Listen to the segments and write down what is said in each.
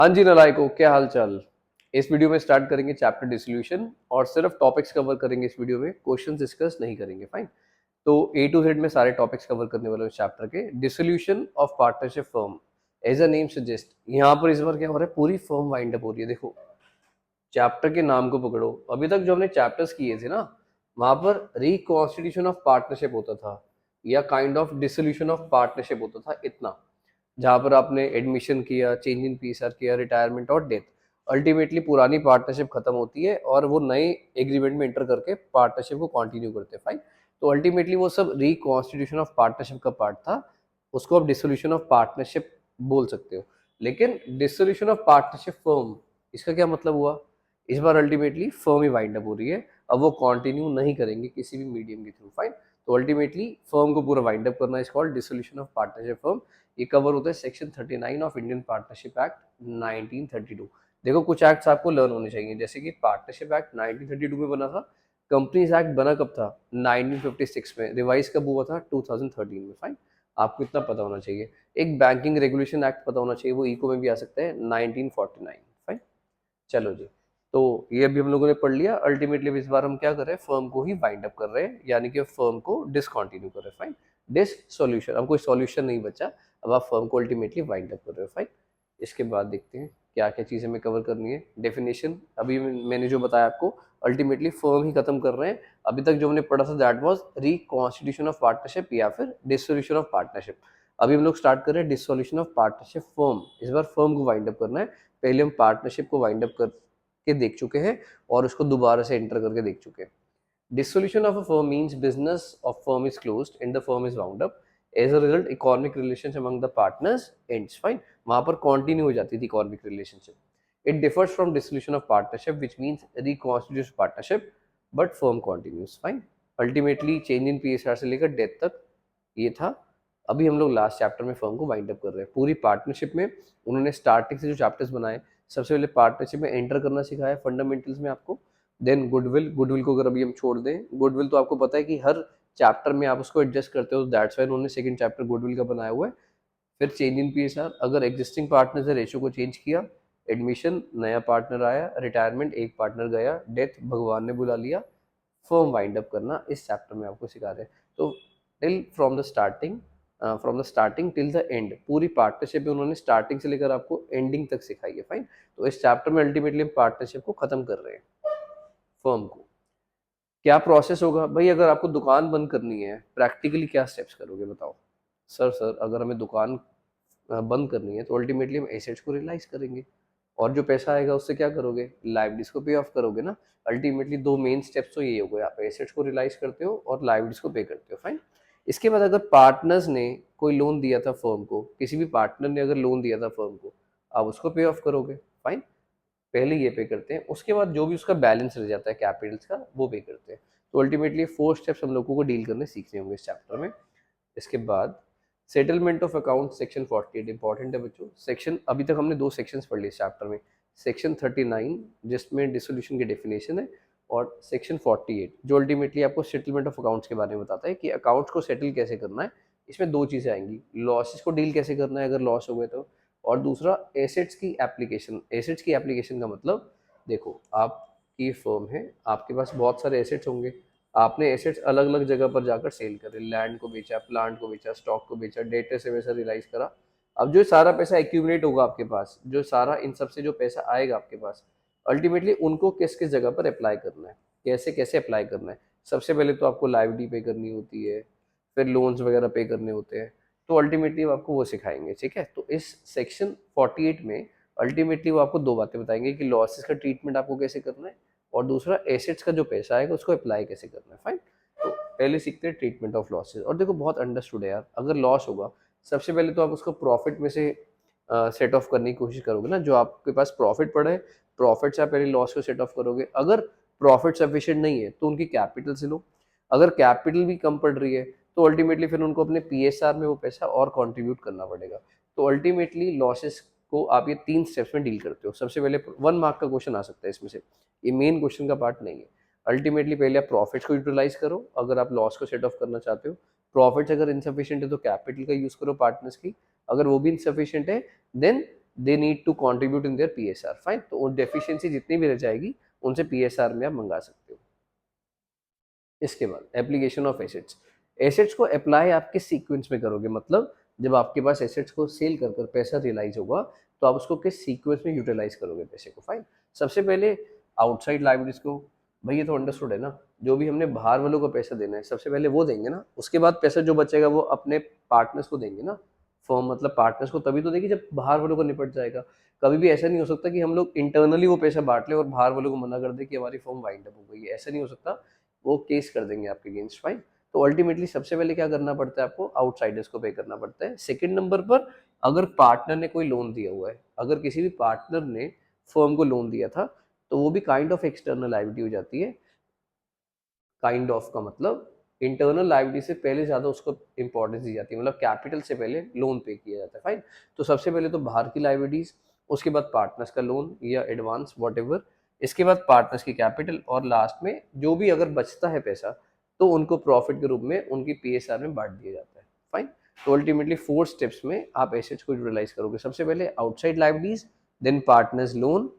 हाँ जी नालायकों, क्या हाल चाल। इस वीडियो में स्टार्ट करेंगे चैप्टर डिसोल्यूशन और सिर्फ टॉपिक्स कवर करेंगे इस वीडियो में, क्वेश्चंस डिस्कस नहीं करेंगे। फाइन। तो ए टू जेड में सारे टॉपिक्स कवर करने वाले हैं चैप्टर के। Dissolution of partnership firm, as a name suggest, यहाँ पर इस बार क्या हो रहा है, पूरी फर्म वाइंड अप हो रही है। देखो चैप्टर के नाम को पकड़ो, अभी तक जो हमने चैप्टर्स किए थे ना, वहां पर रिकॉन्स्टिट्यूशन ऑफ पार्टनरशिप होता था या kind of dissolution of partnership होता था, इतना। जहां पर आपने एडमिशन किया, चेंज इन पीएसआर किया, रिटायरमेंट और डेथ, अल्टीमेटली पुरानी पार्टनरशिप खत्म होती है और वो नए एग्रीमेंट में एंटर करके पार्टनरशिप को कंटिन्यू करते हैं। फाइन। तो अल्टीमेटली वो सब रिकॉन्स्टिट्यूशन ऑफ पार्टनरशिप का पार्ट था, उसको आप डिसोल्यूशन ऑफ पार्टनरशिप बोल सकते हो। लेकिन डिसोल्यूशन ऑफ पार्टनरशिप फर्म, इसका क्या मतलब हुआ, इस बार अल्टीमेटली फर्म ही वाइंड अप हो रही है, अब वो कंटिन्यू नहीं करेंगे किसी भी मीडियम के थ्रू। फाइन। तो अल्टीमेटली फर्म को पूरा वाइंड अप करना is called dissolution of partnership firm. ये कवर होता है section 39 of Indian partnership act 1932। देखो कुछ एक्ट्स आपको लर्न होने चाहिए, जैसे कि पार्टनरशिप एक्ट 1932 में बना था। कंपनीज एक्ट बना कब था, 1956 में। रिवाइज कब हुआ था, 2013 में। फाइन। आपको इतना पता होना चाहिए। एक बैंकिंग रेगुलेशन एक्ट पता होना चाहिए, वो इको में भी आ सकता है, 1949। फाइन। चलो जी। तो ये अभी हम लोगों ने पढ़ लिया। अल्टीमेटली इस बार हम क्या कर रहे हैं, फर्म को ही वाइंड अप कर रहे हैं, यानी कि फर्म को डिसकंटिन्यू कर रहे हैं। फाइन। डिस सॉल्यूशन, अब कोई सॉल्यूशन नहीं बचा, अब आप फर्म को अल्टीमेटली वाइंड अप कर रहे हो। फाइन। इसके बाद देखते हैं क्या क्या चीज़ें हमें कवर करनी है। डेफिनेशन अभी मैंने जो बताया आपको, अल्टीमेटली फर्म ही खत्म कर रहे हैं। अभी तक जो हमने पढ़ा था that was reconstitution of partnership या फिर डिसोल्यूशन ऑफ पार्टनरशिप। अभी हम लोग स्टार्ट कर रहे हैं डिसोल्यूशन ऑफ पार्टनरशिप फर्म। इस बार फर्म को वाइंड अप करना है। पहले हम पार्टनरशिप को वाइंड अप करके देख चुके हैं और उसको दोबारा से एंटर करके देख चुके हैं। Dissolution of a firm means business of firm is closed and the firm is wound up. As a result, economic relations among the partners ends. Fine. वहाँ पर continue हो जाती थी economic relationship. It differs from dissolution of partnership, which means reconstitutes partnership, but firm continues. Fine. Ultimately, change in PSR से लेकर death तक ये था। अभी हम लोग लास्ट चैप्टर में फर्म को वाइंड अप कर रहे हैं। पूरी पार्टनरशिप में उन्होंने स्टार्टिंग से जो चैप्टर्स बनाए, सबसे पहले पार्टनरशिप में एंटर करना सिखाया फंडामेंटल्स में आपको। देन गुडविल, गुडविल को अगर अभी हम छोड़ दें, गुडविल तो आपको पता है कि हर चैप्टर में आप उसको एडजस्ट करते हो, दैट्स वाई उन्होंने सेकंड चैप्टर गुडविल का बनाया हुआ है। फिर चेंज इन पीएसआर, अगर एग्जिस्टिंग पार्टनर से रेशो को चेंज किया, एडमिशन नया पार्टनर आया, रिटायरमेंट एक पार्टनर गया, डेथ भगवान ने बुला लिया, फर्म वाइंड अप करना इस चैप्टर में आपको सिखा रहे हैं। तो till from the starting till the end, पूरी पार्टनरशिप में उन्होंने स्टार्टिंग से लेकर आपको एंडिंग तक सिखाई है। फाइन। तो इस चैप्टर में अल्टीमेटली हम पार्टनरशिप को खत्म कर रहे हैं, फर्म को। क्या प्रोसेस होगा भाई, अगर आपको दुकान बंद करनी है, प्रैक्टिकली क्या स्टेप्स करोगे बताओ। सर अगर हमें दुकान बंद करनी है तो अल्टीमेटली हम एसेट्स को रियलाइज करेंगे, और जो पैसा आएगा उससे क्या करोगे, लाइबिलिटीज को पे ऑफ करोगे ना। अल्टीमेटली दो मेन स्टेप्स तो यही हो गए, आप एसेट्स को रियलाइज करते हो और लाइबिलिटीज को पे करते हो। फाइन। इसके बाद अगर पार्टनर्स ने कोई लोन दिया था फर्म को, किसी भी पार्टनर ने अगर लोन दिया था फर्म को, आप उसको पे ऑफ करोगे। फाइन। पहले ये पे करते हैं, उसके बाद जो भी उसका बैलेंस रह जाता है कैपिटल्स का, वो पे करते हैं। तो अल्टीमेटली 4 स्टेप्स हम लोगों को डील करने सीखने होंगे इस चैप्टर में। इसके बाद settlement of account section 48 important है बच्चों। सेक्शन, अभी तक हमने 2 सेक्शंस पढ़ लिए इस चैप्टर में। सेक्शन 39 जिसमें डिसोल्यूशन की डेफिनेशन है, और सेक्शन 48 जो अल्टीमेटली आपको सेटलमेंट ऑफ अकाउंट्स के बारे में बताता है कि अकाउंट्स को सेटल कैसे करना है। इसमें 2 चीज़ें आएंगी, लॉसेस को डील कैसे करना है अगर लॉस हो गए तो, और दूसरा एसेट्स की एप्लीकेशन। एसेट्स की एप्लीकेशन का मतलब, देखो आपकी फर्म है, आपके पास बहुत सारे एसेट्स होंगे, आपने एसेट्स अलग अलग जगह पर जाकर सेल करे, लैंड को बेचा, प्लांट को बेचा, स्टॉक को बेचा, डेटा से वैसा रियलाइज करा। अब जो सारा पैसा एक्यूमुलेट होगा आपके पास, जो सारा इन सब से जो पैसा आएगा आपके पास, अल्टीमेटली उनको किस किस जगह पर अप्लाई करना है, कैसे कैसे अप्लाई करना है। सबसे पहले तो आपको लाइबिलिटी पे करनी होती है, फिर लोन्स वगैरह पे करने होते हैं। तो अल्टीमेटली वो आपको वो सिखाएंगे। ठीक है। तो इस सेक्शन 48 में अल्टीमेटली वो आपको 2 बातें बताएंगे कि लॉसेस का ट्रीटमेंट आपको कैसे करना है, और दूसरा एसेट्स का जो पैसा आएगा उसको अप्लाई कैसे करना है। फाइन। तो पहले सीखते हैं ट्रीटमेंट ऑफ लॉसेस। और देखो बहुत अंडरस्टूड है यार, अगर लॉस होगा, सबसे पहले तो आप उसको प्रॉफिट में से सेट ऑफ करने की कोशिश करोगे ना। जो आपके पास प्रॉफिट पड़ा है, प्रॉफिट से आप पहले लॉस को सेट ऑफ करोगे। अगर प्रॉफिट सफिशिएंट नहीं है तो उनकी कैपिटल से लो, अगर कैपिटल भी कम पड़ रही है तो अल्टीमेटली फिर उनको अपने पीएसआर में वो पैसा और कंट्रीब्यूट करना पड़ेगा। तो अल्टीमेटली लॉसेस को आप ये 3 स्टेप्स में डील करते हो। सबसे पहले 1 मार्क का क्वेश्चन आ सकता है इसमें से, ये मेन क्वेश्चन का पार्ट नहीं है। अल्टीमेटली पहले आप प्रॉफिट्स को यूटिलाइज करो अगर आप लॉस को सेट ऑफ करना चाहते हो। प्रॉफिट्स अगर इनसफिशिएंट है तो कैपिटल का यूज करो पार्टनर्स की, अगर वो भी इनसफिशिएंट है then they need to contribute in their PSR। Fine, तो डेफिशिएंसी जितनी भी रह जाएगी उनसे PSR में आप मंगा सकते हो। इसके बाद एप्लीकेशन ऑफ एसेट्स। एसेट्स को अप्लाई आपके सीक्वेंस में करोगे, मतलब जब आपके पास एसेट्स को सेल कर कर पैसा रियलाइज होगा तो आप उसको किस सीक्वेंस में यूटिलाइज करोगे पैसे को। फाइन, सबसे पहले आउटसाइड लाइबिलिटीज को, भाई ये तो अंडरस्टूड है ना, जो भी हमने बाहर वालों को पैसा देना है सबसे पहले वो देंगे ना, उसके बाद पैसा जो बचेगा वो अपने पार्टनर्स को देंगे ना। फर्म मतलब पार्टनर्स को तभी तो देगी जब बाहर वालों को निपट जाएगा। कभी भी ऐसा नहीं हो सकता कि हम लोग इंटरनली वो पैसा बांट लें और बाहर वालों को मना कर दे कि हमारी फर्म वाइंड अप हो गई है, ऐसा नहीं हो सकता, वो केस कर देंगे आपके अगेंस्ट। फाइन, तो अल्टीमेटली सबसे पहले क्या करना पड़ता है आपको, आउटसाइडर्स को पे करना पड़ता है। सेकंड नंबर पर अगर पार्टनर ने कोई लोन दिया हुआ है, अगर किसी भी पार्टनर ने फर्म को लोन दिया था तो वो भी काइंड ऑफ एक्सटर्नल लायबिलिटी हो जाती है। काइंड ऑफ का मतलब इंटरनल लायबिलिटी से पहले ज्यादा उसको इंपॉर्टेंस दी जाती है, मतलब कैपिटल से पहले लोन पे किया जाता है। फाइन, तो सबसे पहले तो बाहर की लायबिलिटीज, उसके बाद पार्टनर्स का लोन या एडवांस वॉट एवर, इसके बाद पार्टनर्स की कैपिटल, और लास्ट में जो भी अगर बचता है पैसा तो उनको प्रॉफिट के रूप में उनकी PSR में बांट दिया जाता है। फाइन, तो अल्टीमेटली 4 स्टेप्स में आप एसेट्स को यूटिलाइज करोगे। सबसे पहले outside liabilities, then partners loan,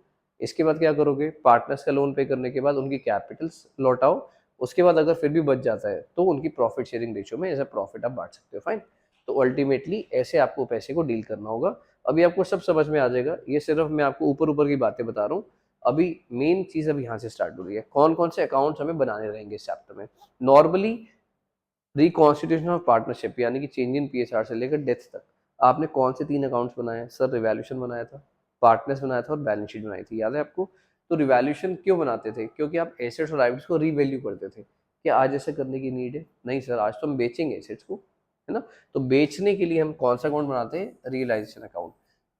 इसके बाद क्या करोगे, पार्टनर्स का लोन पे करने के बाद उनकी कैपिटल्स लौटाओ, उसके बाद अगर फिर भी बच जाता है तो उनकी प्रॉफिट शेयरिंग रेशियो में ऐसा प्रॉफिट आप बांट सकते हो। फाइन, तो अल्टीमेटली ऐसे आपको पैसे को डील करना होगा। अभी आपको सब समझ में आ जाएगा, ये सिर्फ मैं आपको ऊपर ऊपर की बातें बता रहा हूँ। अभी मेन चीज अभी यहाँ से स्टार्ट हो रही है, कौन कौन से अकाउंट्स हमें बनाने रहेंगे इस चैप्टर में। नॉर्मली रिकॉन्स्टिट्यूशन ऑफ पार्टनरशिप यानी कि चेंज इन PSR से लेकर डेथ तक आपने कौन से 3 अकाउंट्स बनाए हैं सर? रिवैल्यूशन बनाया था, पार्टनर्स बनाया था और बैलेंस शीट बनाई थी, याद है आपको? तो रिवैल्यूशन क्यों बनाते थे? क्योंकि आप एसेट्स और लायबिलिटीज को रीवैल्यू करते थे। क्या आज ऐसा करने की नीड है? नहीं सर, आज तो हम बेचेंगे एसेट्स को, है ना। तो बेचने के लिए हम कौन सा अकाउंट बनाते हैं? Realisation account.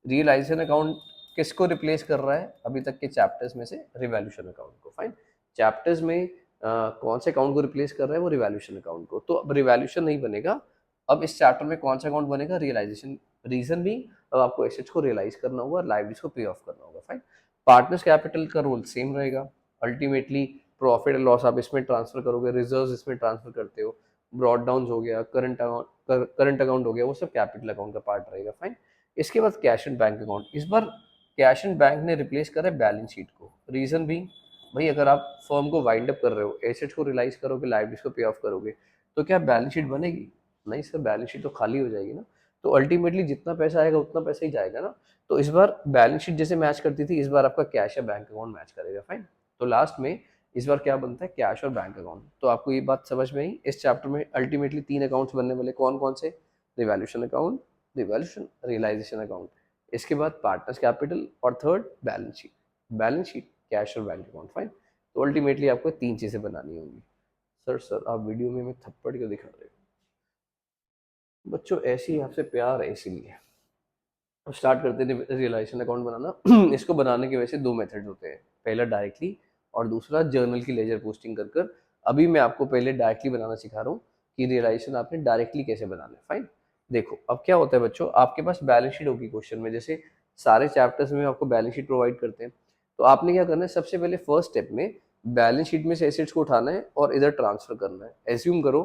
रियलाइजेशन अकाउंट किसको रिप्लेस कर रहा है अभी तक के चैप्टर्स में से? रिवैल्यूशन अकाउंट को। फाइन, चैप्टर्स में कौन से अकाउंट को रिप्लेस कर रहा है? वो रिवैल्यूशन अकाउंट को। तो अब रिवैल्यूशन नहीं बनेगा, अब इस चैप्टर में कौन सा अकाउंट बनेगा? रियलाइजेशन। रीजन भी, अब आपको एसेट्स को रियलाइज करना होगा, लायबिलिटीज को पे ऑफ करना होगा। फाइन, पार्टनर्स कैपिटल का रोल सेम रहेगा। अल्टीमेटली प्रॉफिट एंड लॉस आप इसमें ट्रांसफर करोगे, रिजर्व इसमें ट्रांसफर करते हो, ब्रॉड डाउन हो गया, करंट अकाउंट हो गया, वो सब कैपिटल अकाउंट का पार्ट रहेगा। फाइन, इसके बाद कैश एंड बैंक अकाउंट। इस बार कैश एंड बैंक ने रिप्लेस करा है बैलेंस शीट को। रीजन भी, भाई अगर आप फर्म को वाइंड अप कर रहे हो, एसेट्स को रियलाइज करोगे, लायबिलिटीज को पे ऑफ करोगे, तो क्या बैलेंस शीट बनेगी? नहीं सर, बैलेंस शीट तो खाली हो जाएगी ना। तो अल्टीमेटली जितना पैसा आएगा उतना पैसा ही जाएगा ना। तो इस बार बैलेंस शीट जैसे मैच करती थी, इस बार आपका कैश या बैंक अकाउंट मैच करेगा। फाइन, तो लास्ट में इस बार क्या बनता है? कैश और बैंक अकाउंट। तो आपको ये बात समझ में आई। इस चैप्टर में अल्टीमेटली 3 अकाउंट्स बनने वाले, कौन कौन से? Revaluation account, revaluation realisation account, इसके बाद पार्टनर्स कैपिटल, और third balance sheet. Balance sheet, cash और बैंक अकाउंट। फाइन, तो अल्टीमेटली आपको 3 चीजें बनानी होंगी। सर आप वीडियो में मैं थप्पड़ क्यों दिखा रहे हो? बच्चों ऐसी आपसे प्यार है इसीलिए। अब स्टार्ट करते हैं रियलाइजेशन अकाउंट बनाना। इसको बनाने के वैसे 2 मेथड्स होते हैं, पहला डायरेक्टली और दूसरा जर्नल की लेजर पोस्टिंग कर कर। अभी मैं आपको पहले डायरेक्टली बनाना सिखा रहा हूँ कि रियलाइजेशन आपने डायरेक्टली कैसे बनाना है। फाइन, देखो अब क्या होता है बच्चों, आपके पास बैलेंस शीट होगी क्वेश्चन में, जैसे सारे चैप्टर्स में आपको बैलेंस शीट प्रोवाइड करते हैं। तो आपने क्या करना है, सबसे पहले फर्स्ट स्टेप में बैलेंस शीट में से एसेट्स को उठाना है और इधर ट्रांसफर करना है। एज्यूम करो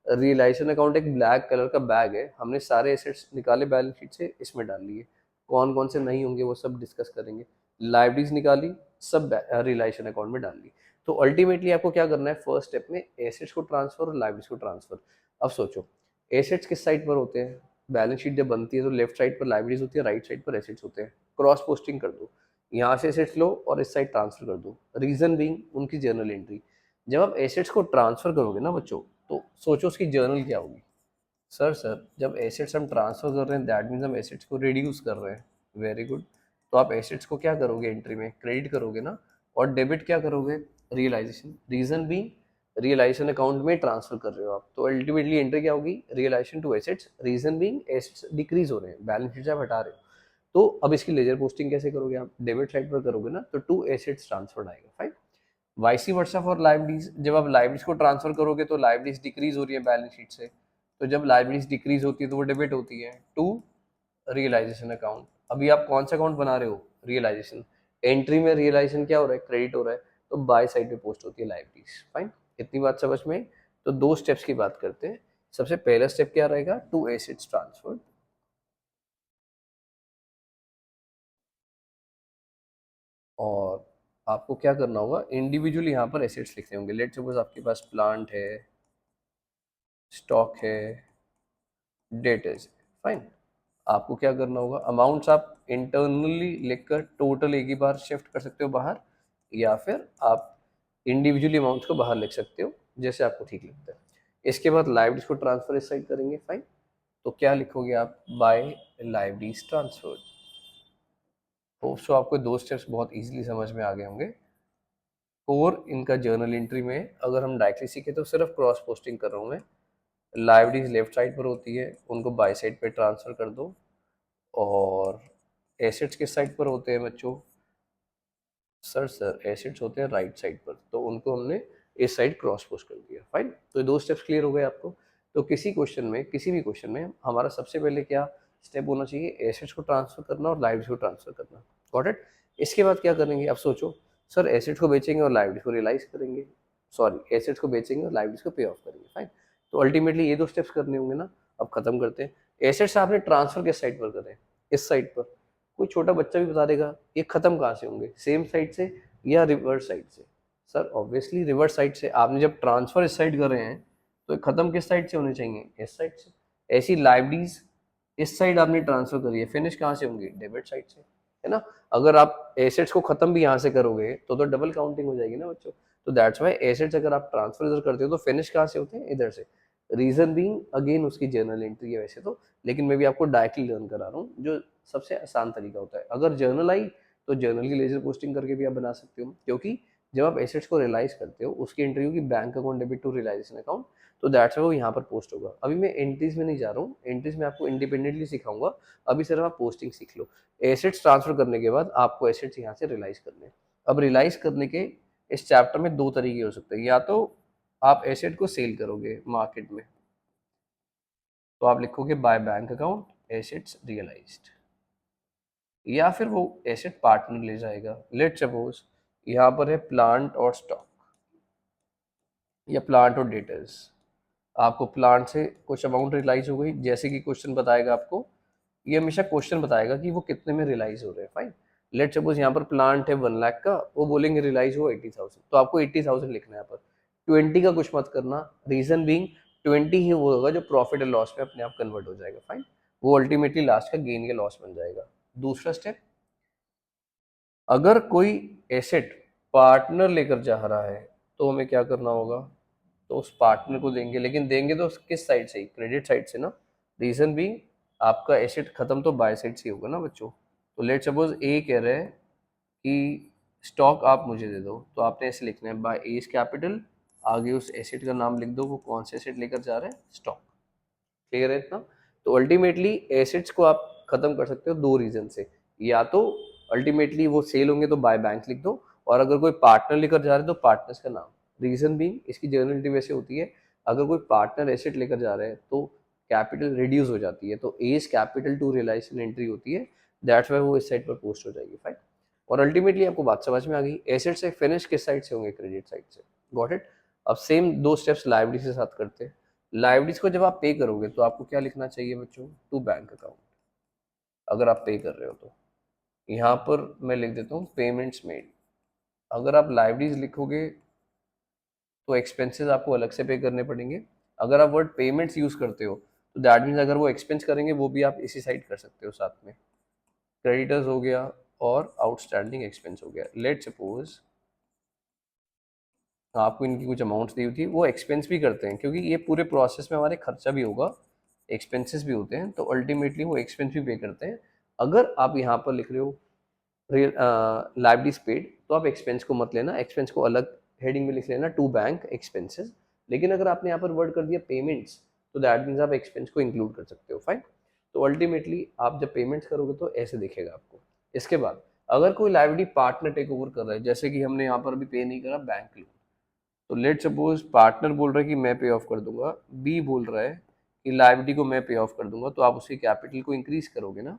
रियलाइजेशन अकाउंट एक ब्लैक कलर का बैग है, हमने सारे एसेट्स निकाले बैलेंस शीट से, इसमें डाल लिए। कौन कौन से नहीं होंगे वो सब डिस्कस करेंगे। लाइबिलिटीज निकाली, सब रियलाइजेशन अकाउंट में डाल ली। तो अल्टीमेटली आपको क्या करना है, फर्स्ट स्टेप में एसेट्स को ट्रांसफर और लाइबिलिटीज को ट्रांसफर। अब सोचो एसेट्स किस साइड पर होते हैं? बैलेंस शीट जब बनती है तो लेफ्ट साइड पर लाइबिलिटीज होती है, राइट साइड पर एसेट्स होते हैं। क्रॉस पोस्टिंग कर दो, यहाँ से एसेट्स लो और इस साइड ट्रांसफर कर दो। रीजन बीइंग उनकी जर्नल एंट्री। जब आप एसेट्स को ट्रांसफर करोगे ना बच्चों, तो सोचो उसकी जर्नल क्या होगी। सर जब एसेट्स हम ट्रांसफर कर रहे हैं दैट मीन्स हम एसेट्स को रिड्यूस कर रहे हैं। वेरी गुड, तो आप एसेट्स को क्या करोगे, एंट्री में क्रेडिट करोगे ना, और डेबिट क्या करोगे? रियलाइजेशन। रीजन भी रियलाइजेशन अकाउंट में ट्रांसफर कर रहे हो आप, तो अल्टीमेटली एंट्री क्या होगी? Realisation to assets. Reason being assets decrease हो रहे हैं, बैलेंस शीट से आप हटा रहे हो। तो अब इसकी लेजर पोस्टिंग कैसे करोगे आप? डेबिट साइड पर करोगे ना, तो टू एसेट्स ट्रांसफर आएगा। फाइन, वाइसी वर्सा फॉर लाइबिलिटीज, जब आप लाइबिलिटीज को ट्रांसफर करोगे तो लाइबिलिटीज डिक्रीज हो रही है बैलेंस शीट से, तो जब लाइबिलिटीज डिक्रीज होती है तो वो डेबिट होती है टू रियलाइजेशन अकाउंट। अभी आप कौन सा अकाउंट बना रहे हो? रियलाइजेशन। एंट्री में रियलाइजेशन क्या हो रहा है? क्रेडिट हो रहा है, तो बाय साइड पे पोस्ट होती है लाइबिलिटीज। फाइन, इतनी बात समझ में? तो 2 स्टेप्स की बात करते हैं। सबसे पहला स्टेप क्या रहेगा? To assets transfer. और आपको क्या करना होगा, इंडिविजुअली यहाँ पर एसेट्स लिखने होंगे। लेट सपोज आपके पास प्लांट है, स्टॉक है, डेटर्स, फाइन। आपको क्या करना होगा, अमाउंट्स आप इंटरनली लिखकर टोटल एक ही बार शिफ्ट कर सकते हो बाहर, या फिर आप इंडिविजुअली अमाउंट्स को बाहर लिख सकते हो, जैसे आपको ठीक लगता है। इसके बाद लाइब्रेरीज को ट्रांसफर इस साइड करेंगे, फाइन। तो क्या लिखोगे आप, by liabilities transfer. Hope so आपको दो स्टेप्स बहुत इजीली समझ में आ गए होंगे। और इनका जर्नल एंट्री में अगर हम डायरेक्टली सीखे तो सिर्फ क्रॉस पोस्टिंग कर रहा हूँ मैं। लाइब्रेरीज लेफ्ट साइड पर होती है, उनको बाय साइड पे ट्रांसफर कर दो। और एसेट्स किस साइड पर होते हैं बच्चों, सर एसेट्स होते हैं राइट साइड पर, तो उनको हमने इस साइड क्रॉस पोस्ट कर दिया, फाइन। तो ये दो स्टेप्स क्लियर हो गए आपको। तो किसी क्वेश्चन में, किसी भी क्वेश्चन में हमारा सबसे पहले क्या स्टेप होना चाहिए, एसेट्स को ट्रांसफर करना और लाइब्रेरीज को ट्रांसफर करना, गॉट इट। इसके बाद क्या करेंगे, अब सोचो, सर एसेट्स को बेचेंगे और लाइब्रेरीज को रियलाइज करेंगे, सॉरी एसेट्स को बेचेंगे और लाइब्रेरीज को पे ऑफ करेंगे, फाइन। तो अल्टीमेटली ये दो स्टेप्स करने होंगे ना। अब खत्म करते हैं। एसेट्स आपने ट्रांसफर किस साइड पर करें, इस साइड पर। कोई छोटा बच्चा भी बता देगा ये खत्म कहाँ से होंगे, सेम साइड से या रिवर्स साइड से। सर ऑब्वियसली रिवर्स साइड से, आपने जब ट्रांसफर इस साइड कर रहे हैं तो खत्म किस साइड से होने चाहिए, इस साइड से। ऐसी लाइब्रेरीज इस साइड आपने ट्रांसफर करी है, फिनिश कहाँ से होंगी, डेबिट साइड से, है ना। अगर आप एसेट्स को खत्म भी यहाँ से करोगे तो डबल काउंटिंग हो जाएगी ना बच्चों। तो दैट्स वाई एसेट्स अगर आप ट्रांसफर इधर करते हो तो फिनिश कहाँ से होते हैं, इधर से। रीजन बीइंग अगेन उसकी जर्नल एंट्री है वैसे तो, लेकिन मैं भी आपको डायरेक्टली लर्न करा रहा हूँ जो सबसे आसान तरीका होता है। अगर जर्नल आई तो जर्नल की लेजर पोस्टिंग करके भी आप बना सकते हो, क्योंकि जब आप एसेट्स को रियलाइज करते हो उसकी एंट्री होगी bank account debit to realisation account, तो दैट्स वो यहाँ पर पोस्ट होगा। अभी मैं एंट्रीज में नहीं जा रहा हूँ, एंट्रीज में आपको इंडिपेंडेंटली सिखाऊंगा, अभी सिर्फ आप पोस्टिंग सीख लो। एसेट्स ट्रांसफर करने के बाद आपको एसेट्स यहाँ से रियलाइज करने हैं। अब रियलाइज करने के इस चैप्टर में दो तरीके हो सकते हैं, या तो आप एसेट को सेल करोगे मार्केट में, तो आप लिखोगे by bank account assets realised, या फिर वो एसेट पार्टनर ले जाएगा। लेट सपोज यहाँ पर है प्लांट और स्टॉक, या प्लांट और डेटर्स। आपको प्लांट से कुछ अमाउंट रियलाइज हो गई, जैसे कि क्वेश्चन बताएगा आपको, ये हमेशा क्वेश्चन बताएगा कि वो कितने में रियलाइज हो रहे हैं, फाइन। लेट सपोज यहाँ पर प्लांट है 1 लाख का, वो बोलेंगे रियलाइज हो 80,000, तो आपको 80,000 लिखना है यहाँ पर। 20 का कुछ मत करना, रीजन बीइंग 20 ही वो होगा जो प्रॉफिट एंड लॉस में अपने आप कन्वर्ट हो जाएगा, फाइन। वो अल्टीमेटली लास्ट का गेन या लॉस बन जाएगा। दूसरा स्टेप, अगर कोई एसेट पार्टनर लेकर जा रहा है तो हमें क्या करना होगा, तो उस पार्टनर को देंगे, लेकिन देंगे तो किस साइड से, क्रेडिट साइड से ना। रीजन भी आपका एसेट खत्म तो बाय साइड से ही होगा ना बच्चों। तो लेट सपोज ए कह रहे हैं कि स्टॉक आप मुझे दे दो, तो आपने ऐसे लिखना है बाय एज कैपिटल, आगे उस एसेट का नाम लिख दो, वो कौन से एसेट लेकर जा रहे हैं, स्टॉक। क्लियर है इतना। तो अल्टीमेटली एसेट्स को आप खत्म कर सकते हो दो रीजन से, या तो अल्टीमेटली वो सेल होंगे तो बाय बैंक लिख दो, और अगर कोई पार्टनर लेकर जा रहे हैं तो पार्टनर्स का नाम। रीजन बीइंग इसकी जर्नलिटी वैसे होती है, अगर कोई पार्टनर एसेट लेकर जा रहे हैं तो कैपिटल रिड्यूस हो जाती है, तो as capital to realisation entry होती है, दैट्स वाई वो इस साइड पर पोस्ट हो जाएगी, फाइन। और अल्टीमेटली आपको बात समझ में आ गई, एसेट से फिनिश किस साइड से होंगे, क्रेडिट साइड से, गॉट इट। अब सेम दो स्टेप्स लाइबिलिटी के साथ करते हैं। लाइबिलिटीज को जब आप पे करोगे तो आपको क्या लिखना चाहिए बच्चों, टू बैंक अकाउंट, अगर आप पे कर रहे हो तो। यहाँ पर मैं लिख देता हूँ पेमेंट्स मेड। अगर आप लाइबिलिटीज लिखोगे तो एक्सपेंसेस आपको अलग से पे करने पड़ेंगे। अगर आप वर्ड पेमेंट्स यूज करते हो तो दैट मीन्स अगर वो एक्सपेंस करेंगे वो भी आप इसी साइड कर सकते हो साथ में। क्रेडिटर्स हो गया और आउटस्टैंडिंग एक्सपेंस हो गया। लेट सपोज आपको इनकी कुछ अमाउंट्स दी हुई थी, वो एक्सपेंस भी करते हैं, क्योंकि ये पूरे प्रोसेस में हमारे खर्चा भी होगा, एक्सपेंसेस भी होते हैं, तो अल्टीमेटली वो एक्सपेंस भी पे करते हैं। अगर आप यहाँ पर लिख रहे हो लाइबिलिटीज पेड, तो आप एक्सपेंस को मत लेना, एक्सपेंस को अलग हेडिंग में लिख लेना, टू बैंक एक्सपेंसेस। लेकिन अगर आपने यहाँ पर वर्ड कर दिया पेमेंट्स, तो दैट मीन्स आप एक्सपेंस को इंक्लूड कर सकते हो, फाइन। तो अल्टीमेटली आप जब पेमेंट्स करोगे तो ऐसे दिखेगा आपको। इसके बाद अगर कोई लाइबिलिटी पार्टनर टेक ओवर कर रहा है, जैसे कि हमने यहाँ पर अभी पे नहीं करा बैंक लोन, तो लेट सपोज पार्टनर बोल रहा है कि मैं पे ऑफ कर दूंगा, बी बोल रहा है कि लाइबिलिटी को मैं पे ऑफ कर दूंगा, तो आप उसकी कैपिटल को इंक्रीज करोगे ना।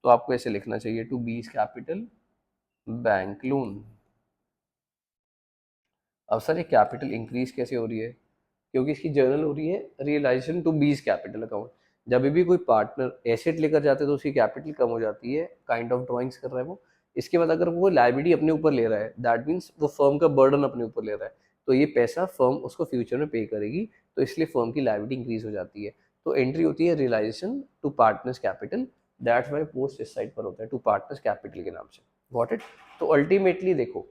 तो आपको ऐसे लिखना चाहिए to B's capital bank loan. अब सर ये कैपिटल इंक्रीज कैसे हो रही है, क्योंकि इसकी जर्नल हो रही है realisation to B's capital account. जब भी कोई पार्टनर एसेट लेकर जाते हैं तो उसकी कैपिटल कम हो जाती है, काइंड ऑफ ड्राइंग्स कर रहा है वो, इसके बाद अगर वो लायबिलिटी अपने ऊपर ले रहा है, दैट मीन्स वो फर्म का बर्डन अपने ऊपर ले रहा है, तो ये पैसा फर्म उसको फ्यूचर में पे करेगी, तो इसलिए फर्म की लायबिलिटी इंक्रीज हो जाती है। तो एंट्री होती है realisation to partners capital, that's why post इस साइड पर होता है टू पार्टनर्स कैपिटल के नाम से। Got it? तो अल्टीमेटली देखो,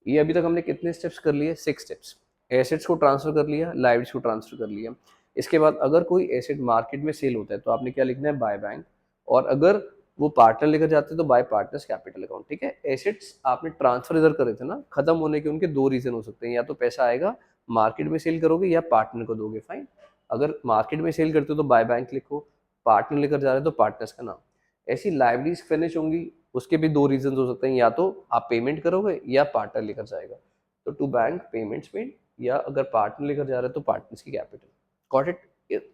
ये अभी तक हमने कितने स्टेप्स कर लिए? 6 स्टेप्स। एसेट्स को ट्रांसफर कर लिया, लाइबिलिटीज को ट्रांसफर कर लिया। इसके बाद अगर कोई एसेट मार्केट में सेल होता है तो आपने क्या लिखना है? By bank. और अगर वो पार्टनर लेकर जाते हैं तो बाय पार्टनर्स कैपिटल अकाउंट। ठीक है, एसेट्स आपने ट्रांसफर इधर करे थे ना, खत्म होने के उनके दो रीजन हो सकते हैं, या तो पैसा आएगा मार्केट में सेल करोगे या पार्टनर को दोगे। फाइन, अगर मार्केट में सेल करते हो तो बाय बैंक लिखो, पार्टनर लेकर जा रहे हो तो पार्टनर्स का नाम। ऐसी लाइबिलिटीज फिनिश होंगी, उसके भी दो रीजन हो सकते हैं, या तो आप पेमेंट करोगे या पार्टनर लेकर जाएगा। तो टू बैंक पेमेंट्स मेड, या अगर पार्टनर लेकर जा रहे हैं तो पार्टनर्स की capital. Got it?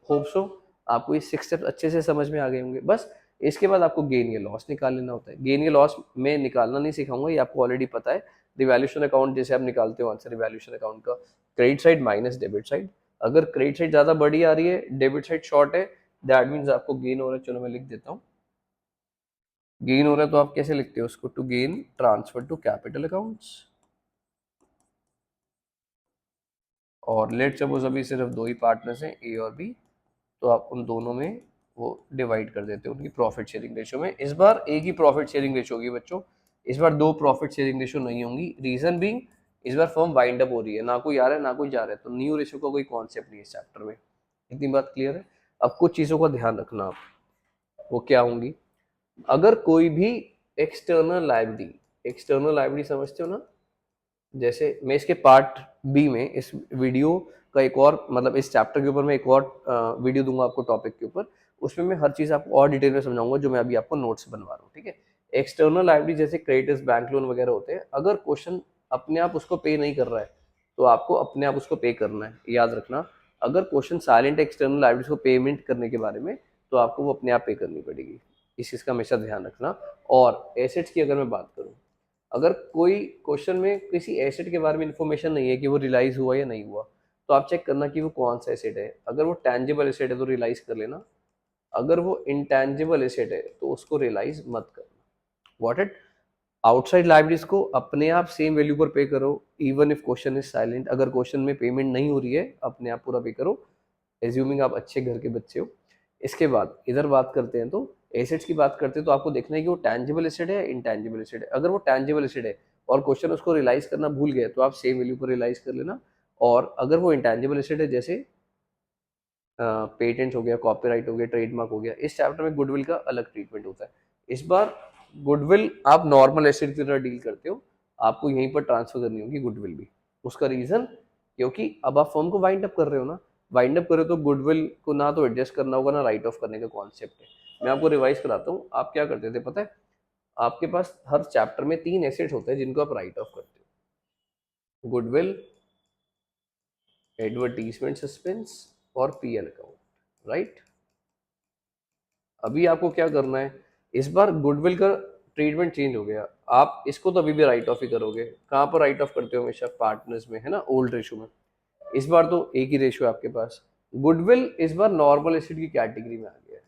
Hope so आपको ये 6 स्टेप्स अच्छे से समझ में आ गए होंगे। बस इसके बाद आपको गेन या लॉस निकाल लेना होता है। गेन या लॉस में निकालना नहीं सिखाऊंगा, ये आपको ऑलरेडी पता है। रिवैल्यूएशन अकाउंट जैसे आप निकालते हो आंसर रिवैल्यूएशन अकाउंट का, credit side minus debit side. अगर क्रेडिट साइड ज्यादा बड़ी आ रही है, डेबिट साइड शॉर्ट है, दैट मीन्स आपको गेन हो रहा है। चलो मैं लिख देता हूँ, गेन हो रहा है तो आप कैसे लिखते हो उसको? To gain transfer to capital accounts. और लेट सपोज अभी सिर्फ दो ही पार्टनर्स हैं, ए और बी, तो आप उन दोनों में वो डिवाइड कर देते हो उनकी प्रॉफिट शेयरिंग रेशियो में। इस बार एक ही प्रॉफिट शेयरिंग रेशियो होगी बच्चों, इस बार दो प्रॉफिट शेयरिंग रेशियो नहीं होंगी। रीजन बीइंग, इस बार फर्म वाइंड अप हो रही है, ना कोई आ रहा है ना कोई जा रहा है, तो न्यू रेशियो का कोई कॉन्सेप्ट नहीं है इस चैप्टर में। इतनी बात क्लियर है? अब कुछ चीजों का ध्यान रखना आप, वो क्या होंगी? अगर कोई भी एक्सटर्नल लाइबिलिटी समझते हो ना, जैसे मैं इसके पार्ट बी में इस वीडियो का एक और मतलब इस चैप्टर के ऊपर मैं एक और वीडियो दूंगा आपको टॉपिक के ऊपर, उसमें मैं हर चीज़ आपको और डिटेल में समझाऊंगा जो मैं अभी आपको नोट्स बनवा रहा हूँ। ठीक है, एक्सटर्नल लाइबिलिटी जैसे क्रेडिटर्स, बैंक लोन वगैरह होते हैं, अगर क्वेश्चन अपने आप उसको पे नहीं कर रहा है तो आपको अपने आप उसको पे करना है, याद रखना। अगर क्वेश्चन साइलेंट एक्सटर्नल लाइबिलिटीज को पेमेंट करने के बारे में, तो आपको वो अपने आप पे करनी पड़ेगी, इस चीज़ का हमेशा ध्यान रखना। और एसेट्स की अगर मैं बात करूँ, अगर कोई क्वेश्चन में किसी एसेट के बारे में इंफॉर्मेशन नहीं है कि वो रिलाइज हुआ या नहीं हुआ, तो आप चेक करना कि वो कौन सा एसेट है। अगर वो टैंजिबल एसेट है तो रिलाइज कर लेना, अगर वो इंटैंजिबल एसेट है तो उसको रिलाइज मत करना। What it? आउटसाइड लाइबिलिटीज को अपने आप सेम वैल्यू पर पे करो, even if question is silent. अगर क्वेश्चन में पेमेंट नहीं हो रही है, अपने आप पूरा पे करो, एज्यूमिंग आप अच्छे घर के बच्चे हो। इसके बाद इधर बात करते हैं, तो एसेट्स की बात करते हैं, तो आपको देखना है कि वो टैंजिबल एसेट है या इंटैंजिबल एसेट है। अगर वो टैंजिबल एसेट है और क्वेश्चन उसको रियलाइज करना भूल गए, तो आप सेम वैल्यू पर रियलाइज कर लेना। और अगर वो इंटैंजिबल एसेट है, जैसे पेटेंट हो गया, कॉपीराइट हो गया, ट्रेडमार्क हो गया, इस चैप्टर में गुडविल का अलग ट्रीटमेंट होता है। इस बार गुडविल आप नॉर्मल एसेट की तरह डील करते हो, आपको यहीं पर ट्रांसफर करनी होगी गुडविल भी। उसका रीजन, क्योंकि अब आप फर्म को वाइंड अप कर रहे हो ना, वाइंड अप कर रहे हो तो गुडविल को ना तो एडजस्ट करना होगा ना राइट ऑफ करने का कॉन्सेप्ट है। मैं आपको रिवाइज कराता हूँ, आप क्या करते थे पता है? आपके पास हर चैप्टर में 3 एसेट्स होते हैं जिनको आप राइट ऑफ करते हो: गुडविल, एडवर्टीजमेंट सस्पेंस और पीएल अकाउंट। राइट? अभी आपको क्या करना है, इस बार गुडविल का ट्रीटमेंट चेंज हो गया। आप इसको तो अभी भी राइट ऑफ ही करोगे। कहाँ पर राइट ऑफ करते हो? हमेशा पार्टनर्स में, है ना, ओल्ड रेशियो में। इस बार तो एक ही रेशियो है आपके पास। गुडविल इस बार नॉर्मल एसेट की कैटेगरी में आ गया है,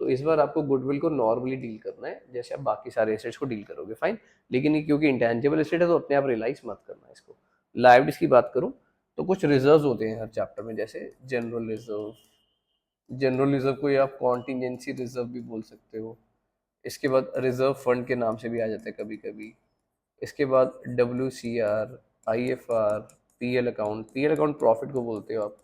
तो इस बार आपको गुडविल को नॉर्मली डील करना है जैसे आप बाकी सारे एसेट्स को डील करोगे। फाइन, लेकिन ये क्योंकि इंटेंजिबल एसेट है तो अपने आप रियलाइज मत करना इसको। लायबिलिटीज की बात करूं तो कुछ रिजर्व होते हैं हर चैप्टर में, जैसे जनरल रिजर्व। जनरल रिजर्व को या आप कॉन्टीजेंसी रिजर्व भी बोल सकते हो। इसके बाद रिजर्व फंड के नाम से भी आ जाता है कभी कभी। इसके बाद WCR, IFR, PL account profit को बोलते हो आप।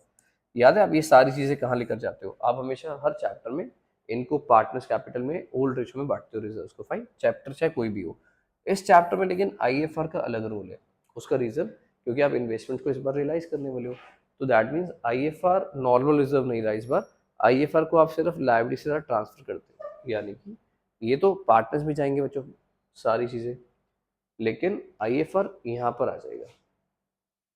याद है आप ये सारी चीजें कहाँ लेकर जाते हो? आप हमेशा हर चैप्टर में इनको पार्टनर्स कैपिटल में ओल्ड रेशियो में बांटते हो रिजर्व्स को। फाइन, चैप्टर चाहे कोई भी हो। इस चैप्टर में लेकिन IFR का अलग रोल है। उसका रीजन, क्योंकि आप इन्वेस्टमेंट को इस बार रियलाइज करने वाले हो, तो that means IFR normal reserve नहीं रहा इस बार। IFR को आप सिर्फ लायबिलिटी से साथ ट्रांसफर करते हो, यानी कि ये तो पार्टनर्स में जाएंगे बच्चों सारी चीजें, लेकिन IFR यहाँ पर आ जाएगा।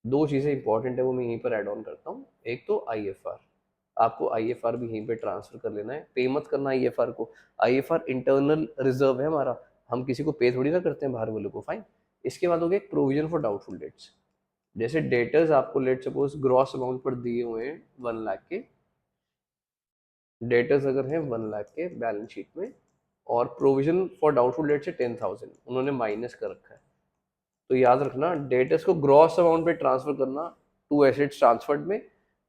दो चीज़ें इंपॉर्टेंट है वो मैं यहीं पर ऐड ऑन करता हूँ। एक तो IFR, आपको IFR भी यहीं पे ट्रांसफर कर लेना है, पे मत करना IFR को। IFR इंटरनल रिजर्व है हमारा, हम किसी को पे थोड़ी ना करते हैं बाहर वालों को। फाइन, इसके बाद हो गया प्रोविजन फॉर डाउटफुल डेट्स। जैसे डेटर्स आपको लेट सपोज ग्रॉस अमाउंट पर दिए हुए हैं 1 लाख के, डेटर्स अगर हैं 1 लाख के बैलेंस शीट में, और प्रोविजन फॉर डाउटफुल डेट से 10,000 उन्होंने माइनस कर रखा है। तो याद रखना डेटर्स को ग्रॉस अमाउंट पे ट्रांसफर करना टू एसेट्स ट्रांसफर्ड में,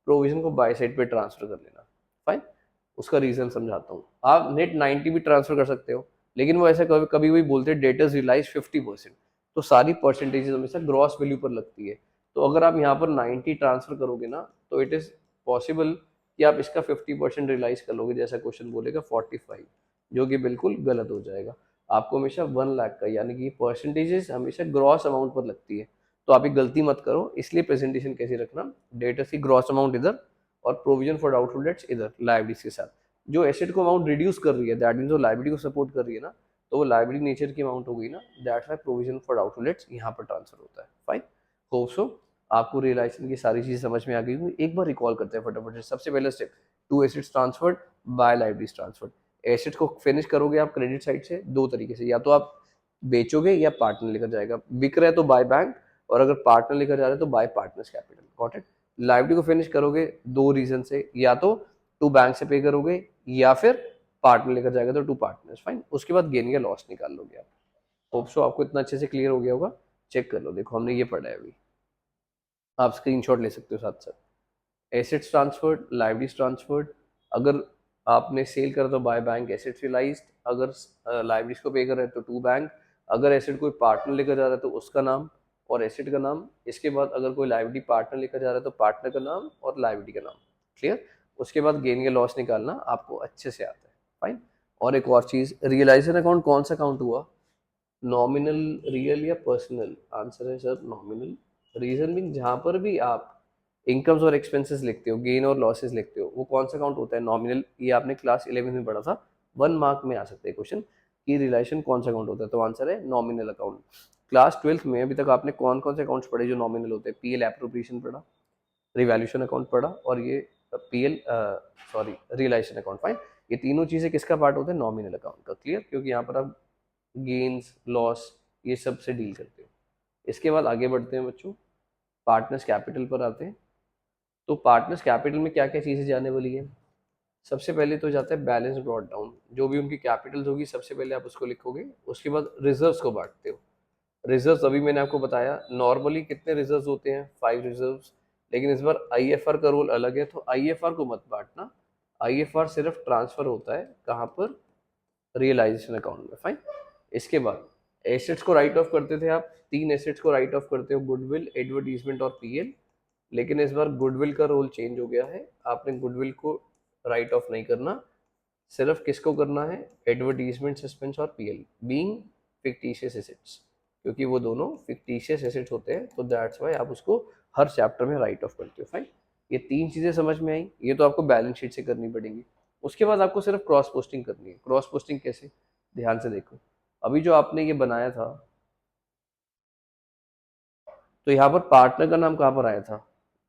प्रोविजन को बाय साइड पे ट्रांसफर कर लेना। फाइन, उसका रीजन समझाता हूँ। आप नेट 90 भी ट्रांसफर कर सकते हो, लेकिन वो ऐसा कभी कभी भी बोलते हैं डेटर्स रियलाइज 50%, तो सारी परसेंटेजेस हमेशा ग्रॉस वैल्यू पर लगती है। तो अगर आप यहाँ पर 90 ट्रांसफर करोगे ना, तो इट इज पॉसिबल कि आप इसका 50% रियलाइज कर लोगे, जैसा क्वेश्चन बोलेगा 45, जो कि बिल्कुल गलत हो जाएगा। आपको हमेशा 1 लाख का, यानी कि परसेंटेजेस हमेशा ग्रॉस अमाउंट पर लगती है। तो आप एक गलती मत करो, इसलिए प्रेजेंटेशन कैसे रखना, डेटर्स की ग्रॉस अमाउंट इधर और प्रोविजन फॉर डाउटफुल डेट्स इधर लाइबिलिटीज के साथ। जो एसेट को अमाउंट रिड्यूस कर रही है, दैट मीन जो लाइबिलिटी को सपोर्ट कर रही है ना, तो वो लाइबिलिटी नेचर की अमाउंट हो गई ना, that's why provision for doubtful debts यहाँ पर ट्रांसफर होता है। फाइन, होप सो आपको रियलाइजेशन की सारी चीजें समझ में आ गई होंगी। एक बार रिकॉल करते हैं फटाफट से। सबसे पहला step, to assets transferred by liabilities transferred. Asset को फिनिश करोगे आप क्रेडिट साइड से दो तरीके से, या तो आप बेचोगे या पार्टनर लेकर जाएगा। बिक रहा है तो बाय बैंक, और अगर पार्टनर लेकर जा रहे हैं तो bye partners capital. Got it. Liability को फिनिश करोगे दो रीजन से, या तो टू बैंक से पे करोगे या फिर पार्टनर लेकर जाएगा तो टू पार्टनर्स। फाइन, उसके बाद गेन या लॉस निकाल लोगे आप। होप सो आपको इतना अच्छे से क्लियर हो गया होगा। चेक कर लो, देखो हमने ये पढ़ा है अभी, आप स्क्रीनशॉट ले सकते हो साथ साथ। Assets transferred, liabilities transferred. अगर आपने सेल करा तो बाय बैंक एसेट्स रियलाइज्ड, अगर लाइबिलिटीज को पे कर रहे हैं तो टू बैंक, अगर एसेट कोई पार्टनर लेकर जा रहा है तो उसका नाम और एसेट का नाम। इसके बाद अगर कोई लाइबिलिटी पार्टनर लेकर जा रहा है तो पार्टनर का नाम और लाइबिलिटी का नाम। क्लियर। उसके बाद गेन या लॉस निकालना आपको अच्छे से आता है। फाइन। और एक और चीज, रियलाइजेशन अकाउंट कौन सा अकाउंट हुआ, नॉमिनल, रियल या पर्सनल? आंसर है सर नॉमिनल। रीजन भी, जहां पर भी आप इनकम्स और एक्सपेंसेस लिखते हो, गेन और लॉसेस लिखते हो, वो कौन सा अकाउंट होता है, नॉमिनल। ये आपने क्लास 11 में पढ़ा था, 1 मार्क में आ सकते हैं क्वेश्चन कि रिलेशन कौन सा अकाउंट होता है, तो आंसर है नॉमिनल अकाउंट। क्लास 12th में अभी तक आपने कौन कौन से अकाउंट्स पढ़े जो नॉमिनल होते हैं? पीएल एप्रोप्रिएशन पढ़ा, रिवैल्यूएशन अकाउंट पढ़ा, और ये PL sorry realisation account. Fine, ये तीनों चीजें किसका पार्ट होता है, नॉमिनल अकाउंट का। क्लियर, क्योंकि यहाँ पर आप गेन्स लॉस ये सब से डील करते हो। इसके बाद आगे बढ़ते हैं बच्चों, पार्टनर्स कैपिटल पर आते हैं। तो पार्टनर्स कैपिटल में क्या क्या चीजें जाने वाली है? सबसे पहले तो जाता है बैलेंस ब्रॉट डाउन, जो भी उनकी कैपिटल्स होगी सबसे पहले आप उसको लिखोगे। उसके बाद रिजर्व्स को बांटते हो। रिजर्व्स अभी मैंने आपको बताया, नॉर्मली कितने रिजर्व्स होते हैं, 5 रिजर्व्स। लेकिन इस बार आईएफआर का रोल अलग है, तो आईएफआर को मत बांटना। आईएफआर सिर्फ ट्रांसफर होता है कहाँ पर, रियलाइजेशन अकाउंट में। फाइन। इसके बाद एसेट्स को राइट ऑफ करते थे आप, 3 एसेट्स को राइट ऑफ करते हो, गुडविल, एडवर्टीजमेंट और पीएल। लेकिन इस बार गुडविल का रोल चेंज हो गया है, आपने गुडविल को राइट ऑफ नहीं करना, सिर्फ किसको करना है, एडवर्टीजमेंट, सस्पेंस और पीएल, बीइंग फिक्टिशियस एसेट्स, क्योंकि वो दोनों फिक्टिशियस एसेट्स होते हैं, तो दैट्स वाई आप उसको हर चैप्टर में राइट ऑफ करते हो। फाइन, ये 3 चीजें समझ में आई। ये तो आपको बैलेंस शीट से करनी पड़ेगी। उसके बाद आपको सिर्फ क्रॉस पोस्टिंग करनी है। क्रॉस पोस्टिंग कैसे, ध्यान से देखो। अभी जो आपने ये बनाया था, तो यहाँ पर पार्टनर का नाम कहाँ पर आया था,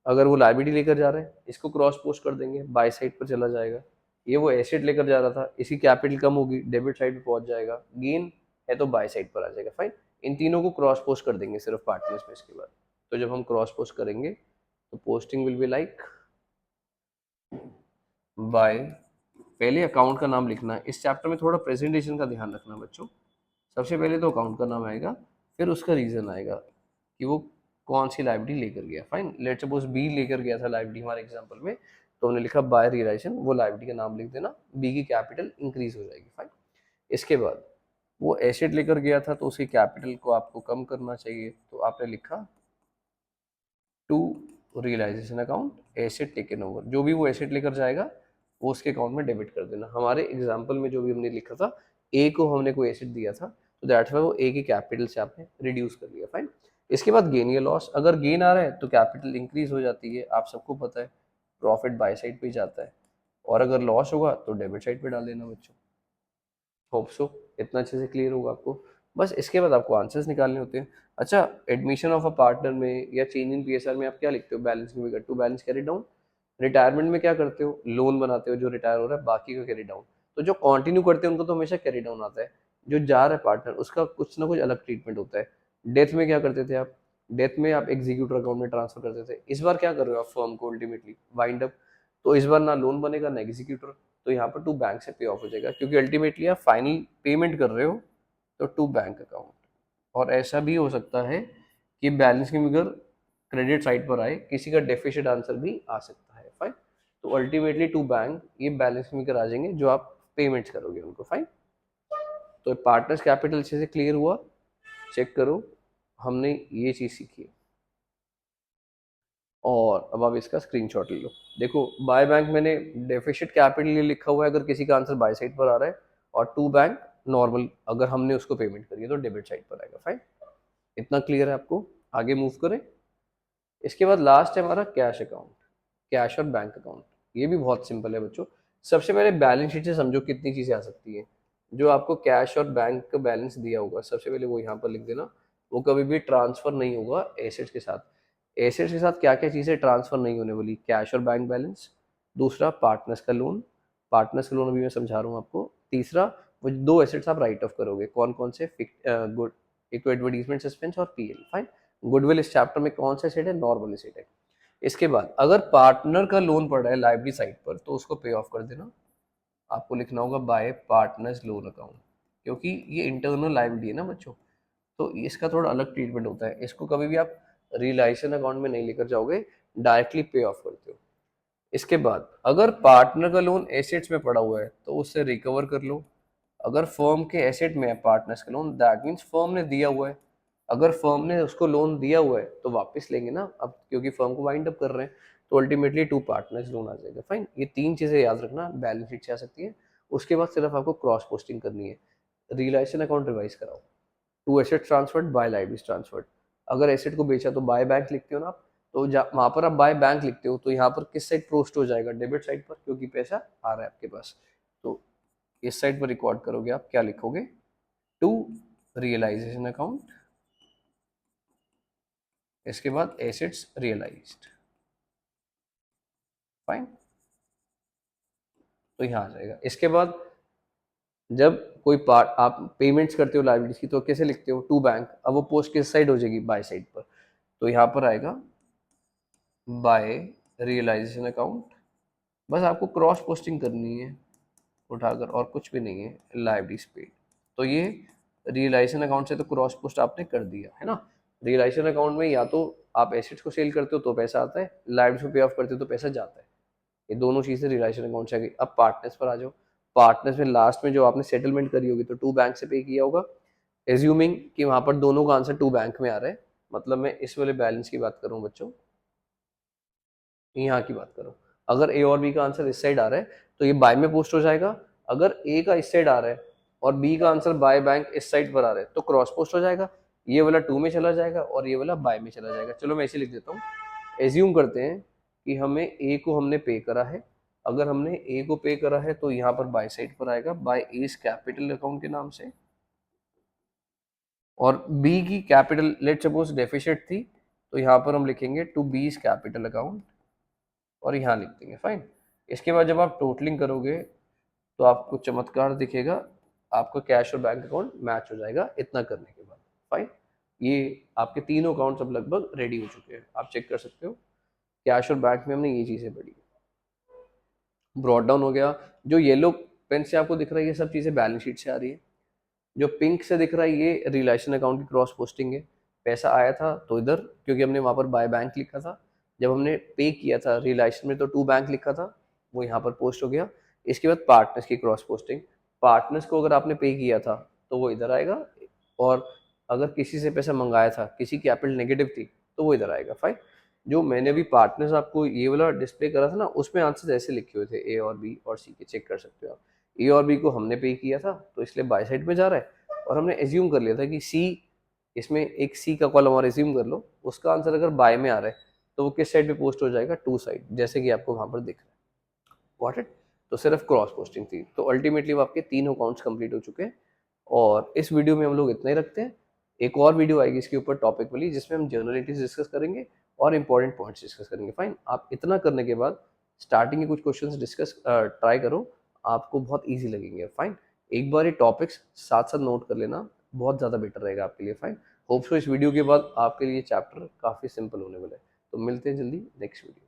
अगर वो लाइबिलिटी लेकर जा रहे हैं इसको क्रॉस पोस्ट कर देंगे, बाय साइड पर चला जाएगा। ये वो एसेट लेकर जा रहा था, इसकी कैपिटल कम होगी, डेबिट साइड पे पहुंच जाएगा। गेन है तो बाय साइड पर आ जाएगा। फाइन, इन तीनों को क्रॉस पोस्ट कर देंगे सिर्फ पार्टनर्स में। इसके बाद तो जब हम क्रॉस पोस्ट करेंगे तो posting will be like by, पहले अकाउंट का नाम लिखना है। इस चैप्टर में थोड़ा प्रेजेंटेशन का ध्यान रखना बच्चों। सबसे पहले तो अकाउंट का नाम आएगा, फिर उसका रीजन आएगा कि वो कौन सी लाइबिलिटी लेकर गया। फाइन, लेट सपोज बी लेकर गया था लाइबिलिटी हमारे एग्जांपल में, तो हमने लिखा बाय रियलाइजेशन, वो लाइबिलिटी का नाम लिख देना, बी की कैपिटल इंक्रीज हो जाएगी। फाइन, इसके बाद वो एसेट लेकर गया था तो उसकी कैपिटल को आपको कम करना चाहिए, तो आपने लिखा to realisation account asset taken over. जो भी वो एसेट लेकर जाएगा वो उसके अकाउंट में डेबिट कर देना। हमारे एग्जाम्पल में जो भी हमने लिखा था, ए को हमने कोई एसेट दिया था, तो दैट्स वाई वो ए की कैपिटल से आपने रिड्यूस कर लिया। फाइन, इसके बाद गेन या लॉस। अगर गेन आ रहा है तो कैपिटल इंक्रीज हो जाती है, आप सबको पता है, प्रॉफिट बाय साइड पे जाता है, और अगर लॉस होगा तो डेबिट साइड पे डाल देना बच्चों। होप सो इतना अच्छे से क्लियर होगा आपको। बस इसके बाद आपको आंसर्स निकालने होते हैं। अच्छा, एडमिशन ऑफ अ पार्टनर में या चेंज इन पीएसआर में आप क्या लिखते हो, balancing figure to balance carry down. Retirement में क्या करते हो, लोन बनाते हो, जो रिटायर हो रहा है बाकी का कैरी डाउन। तो जो कंटिन्यू करते हैं उनको तो हमेशा कैरी डाउन आता है, जो जा रहा है पार्टनर उसका कुछ ना कुछ अलग ट्रीटमेंट होता है। डेथ में क्या करते थे आप, डेथ में आप एग्जीक्यूटर अकाउंट में ट्रांसफर करते थे। इस बार क्या कर रहे हो आप, फर्म को अल्टीमेटली वाइंड अप, तो इस बार ना लोन बनेगा ना एग्जीक्यूटर, तो यहाँ पर टू बैंक से पे ऑफ हो जाएगा, क्योंकि अल्टीमेटली आप फाइनल पेमेंट कर रहे हो तो टू बैंक अकाउंट। और ऐसा भी हो सकता है कि बैलेंस की फिगर क्रेडिट साइड पर आए, किसी का डेफिसिट आंसर भी आ सकता है। फाइन, तो अल्टीमेटली टू बैंक ये बैलेंस की फिगर आ जाएंगे जो आप पेमेंट्स करोगे उनको। फाइन, तो पार्टनर्स कैपिटल अच्छे से क्लियर हुआ, चेक करो हमने ये चीज सीखी है। और अब आप इसका स्क्रीनशॉट ले लो। देखो बाय बैंक मैंने डेफिसिट कैपिटल ये लिखा हुआ है अगर किसी का आंसर बाय साइड पर आ रहा है, और टू बैंक नॉर्मल अगर हमने उसको पेमेंट करी है तो डेबिट साइड पर आएगा। फाइन, इतना क्लियर है आपको? आगे मूव करें। इसके बाद लास्ट है हमारा कैश अकाउंट, कैश और बैंक अकाउंट। ये भी बहुत सिंपल है बच्चों। सबसे पहले बैलेंस शीट से समझो कितनी चीजें आ सकती हैं। जो आपको कैश और बैंक का बैलेंस दिया होगा सबसे पहले वो यहाँ पर लिख देना। वो कभी भी ट्रांसफर नहीं होगा एसेट्स के साथ। एसेट्स के साथ क्या क्या चीजें ट्रांसफर नहीं होने वाली? कैश और बैंक बैलेंस, दूसरा पार्टनर्स का लोन, पार्टनर्स का लोन अभी मैं समझा रहा हूँ आपको। तीसरा वो दो एसेट्स आप राइट ऑफ करोगे, कौन कौन से? गुड, एक तो एडवर्टीजमेंट सस्पेंस और पीएल। फाइन, गुडविल इस चैप्टर में कौन सा एसेट है? नॉर्मल एसेट है। इसके बाद अगर पार्टनर का लोन पड़ रहा है लाइबिलिटी साइड पर तो उसको पे ऑफ कर देना। आपको लिखना होगा बाय पार्टनर्स लोन अकाउंट, क्योंकि ये इंटरनल लाइबिलिटी है ना बच्चों, तो इसका थोड़ा अलग ट्रीटमेंट होता है। इसको कभी भी आप रियलाइजेशन अकाउंट में नहीं लेकर जाओगे, डायरेक्टली पे ऑफ करते हो। इसके बाद अगर पार्टनर का लोन एसेट्स में पड़ा हुआ है तो उससे रिकवर कर लो। अगर फर्म के एसेट में है पार्टनर्स का लोन, दैट मीन्स फर्म ने दिया हुआ है। अगर फर्म ने उसको लोन दिया हुआ है तो वापस लेंगे ना अब, क्योंकि फर्म को वाइंड अप कर रहे हैं, तो अल्टीमेटली टू पार्टनर्स लोन आ जाएगा। फाइन, ये तीन चीजें याद रखना, बैलेंस शीट से आ सकती है। उसके बाद सिर्फ आपको क्रॉस पोस्टिंग करनी है। रियलाइजेशन अकाउंट रिवाइज कराओ। To asset transferred by liabilities transferred. अगर एसेट को बेचा तो बाय बैंक लिखते हो ना आप, तो वहां पर आप बाय बैंक लिखते हो तो यहाँ पर किस साइड पोस्ट हो जाएगा? डेबिट साइड पर, क्योंकि पैसा आ रहा है आपके पास। तो इस साइड पर रिकॉर्ड करोगे आप, क्या लिखोगे? टू रियलाइजेशन अकाउंट, इसके बाद एसेट्स रियलाइज्ड। फाइन, तो यहाँ आ जाएगा। इसके बाद जब कोई पार्ट आप पेमेंट्स करते हो लाइबिलिटीज की तो कैसे लिखते हो? To bank. अब वो पोस्ट किस साइड हो जाएगी? बाय साइड पर, तो यहाँ पर आएगा बाय रियलाइजेशन अकाउंट। बस आपको क्रॉस पोस्टिंग करनी है उठाकर, और कुछ भी नहीं है, लाइबिलिटीज पेड। तो ये रियलाइजेशन अकाउंट से तो क्रॉस पोस्ट आपने कर दिया है ना। रियलाइजेशन अकाउंट में या तो आप एसेट्स को सेल करते हो तो पैसा आता है, लाइबिलिटीज को पे ऑफ करते हो तो पैसा जाता है। ये दोनों चीजें रियलाइजेशन अकाउंट से आ गई। अब पार्टनर्स पर आ जाओ। पार्टनर्स में लास्ट में जो आपने सेटलमेंट करी होगी तो टू बैंक से पे किया होगा। एज्यूमिंग कि वहां पर दोनों का आंसर टू बैंक में आ रहा है, मतलब मैं इस वाले बैलेंस की बात करूं बच्चों, यहाँ की बात करो। अगर ए और बी का आंसर इस साइड आ रहा है तो ये बाय में पोस्ट हो जाएगा। अगर ए का इस साइड आ रहा है और बी का आंसर बाय बैंक इस साइड पर आ रहा है तो क्रॉस पोस्ट हो जाएगा। ये वाला टू में चला जाएगा और ये वाला बाय में चला जाएगा। चलो मैं ऐसे लिख देता हूँ। एज्यूम करते हैं कि हमें ए को हमने पे करा है। अगर हमने ए को पे करा है तो यहाँ पर बाय साइड पर आएगा बाय एज कैपिटल अकाउंट के नाम से, और बी की कैपिटल लेट सपोज डेफिसिट थी तो यहाँ पर हम लिखेंगे टू बीज कैपिटल अकाउंट और यहाँ लिख देंगे। फाइन, इसके बाद जब आप टोटलिंग करोगे तो आपको चमत्कार दिखेगा, आपका कैश और बैंक अकाउंट मैच हो जाएगा इतना करने के बाद। फाइन, ये आपके तीनों अकाउंट्स अब लगभग रेडी हो चुके हैं, आप चेक कर सकते हो। कैश और बैंक में हमने ये चीजें पढ़ी, ब्रॉड डाउन हो गया। जो येलो पेन से आपको दिख रहा है ये सब चीजें बैलेंस शीट से आ रही है। जो पिंक से दिख रहा है ये रिलेशन अकाउंट की क्रॉस पोस्टिंग है। पैसा आया था तो इधर, क्योंकि हमने वहां पर बाय बैंक लिखा था। जब हमने पे किया था रिलेशन में तो टू बैंक लिखा था, वो यहाँ पर पोस्ट हो गया। इसके बाद पार्टनर्स की क्रॉस पोस्टिंग, पार्टनर्स को अगर आपने पे किया था तो वो इधर आएगा, और अगर किसी से पैसा मंगाया था, किसी की कैपिटल नेगेटिव थी तो वो इधर आएगा। फाइन, जो मैंने अभी पार्टनर्स आपको ये वाला डिस्प्ले करा था ना, उसमें आंसर ऐसे लिखे हुए थे ए और बी और सी के, चेक कर सकते हो आप। ए और बी को हमने पे किया था तो इसलिए बाय साइड में जा रहा है, और हमने एज्यूम कर लिया था कि सी, इसमें एक सी का कॉलम और एज्यूम कर लो, उसका आंसर अगर बाय में आ रहा है तो वो किस साइड पे पोस्ट हो जाएगा? टू साइड, जैसे कि आपको वहां पर दिख रहा है। Got it? तो सिर्फ क्रॉस पोस्टिंग थी। तो अल्टीमेटली वो आपके तीनों अकाउंट्स कंप्लीट हो चुके हैं, और इस वीडियो में हम लोग इतना ही रखते हैं। एक और वीडियो आएगी इसके ऊपर टॉपिक वाली, जिसमें हम जनरलिटीज डिस्कस करेंगे और इंपॉर्टेंट पॉइंट्स डिस्कस करेंगे। फाइन, आप इतना करने के बाद स्टार्टिंग के कुछ क्वेश्चंस डिस्कस ट्राई करो, आपको बहुत ईजी लगेंगे। फाइन, एक बार ये टॉपिक्स साथ साथ नोट कर लेना, बहुत ज़्यादा बेटर रहेगा आपके लिए। फाइन, होप सो इस वीडियो के बाद आपके लिए चैप्टर काफ़ी सिंपल होने वाला है। तो मिलते हैं जल्दी नेक्स्ट वीडियो।